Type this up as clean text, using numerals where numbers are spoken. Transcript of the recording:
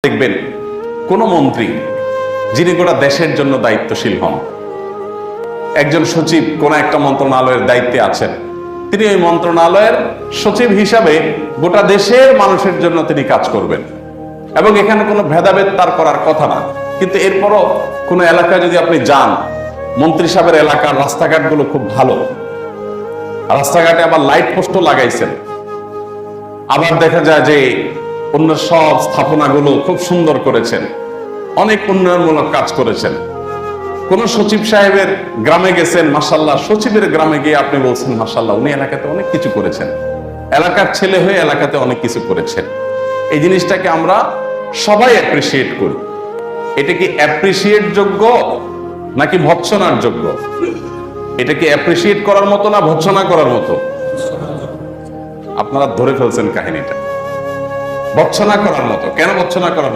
দেখবেন কোন মন্ত্রী যিনি গোটা দেশের জন্য দায়িত্বশীল হন, একজন সচিব কোন একটা মন্ত্রণালয়ের দায়িত্বে আছেন, তিনি ওই মন্ত্রণালয়ের সচিব হিসাবে গোটা দেশের মানুষের জন্য তিনি কাজ করবেন এবং এখানে কোনো ভেদাভেদ তার করার কথা না। কিন্তু এরপরও কোনো এলাকায় যদি আপনি যান, মন্ত্রী সাহেবের এলাকার রাস্তাঘাটগুলো খুব ভালো, রাস্তাঘাটে আবার লাইট পোস্টও লাগাইছেন, আবার দেখা যায় যে অন্য সব স্থাপনাগুলো খুব সুন্দর করেছেন, অনেক উন্নয়নমূলক কাজ করেছেন। কোন সচিব সাহেবের গ্রামে গেছেন, মাশাআল্লাহ, সচিবের গ্রামে গিয়ে আপনি বলছেন মাশাআল্লাহ, উনি এলাকাতে অনেক কিছু করেছেন, এলাকার ছেলে হয়ে এলাকাতে অনেক কিছু করেছেন। এই জিনিসটাকে আমরা সবাই অ্যাপ্রিসিয়েট করি। এটা কি অ্যাপ্রিসিয়েট যোগ্য নাকি ভৎসনার যোগ্য? এটা কি অ্যাপ্রিসিয়েট করার মতো না ভৎসনা করার মতো? আপনারা ধরে ফেলছেন কাহিনীটা, ভৎসনা করার মতো। কেন ভৎসনা করার মতো?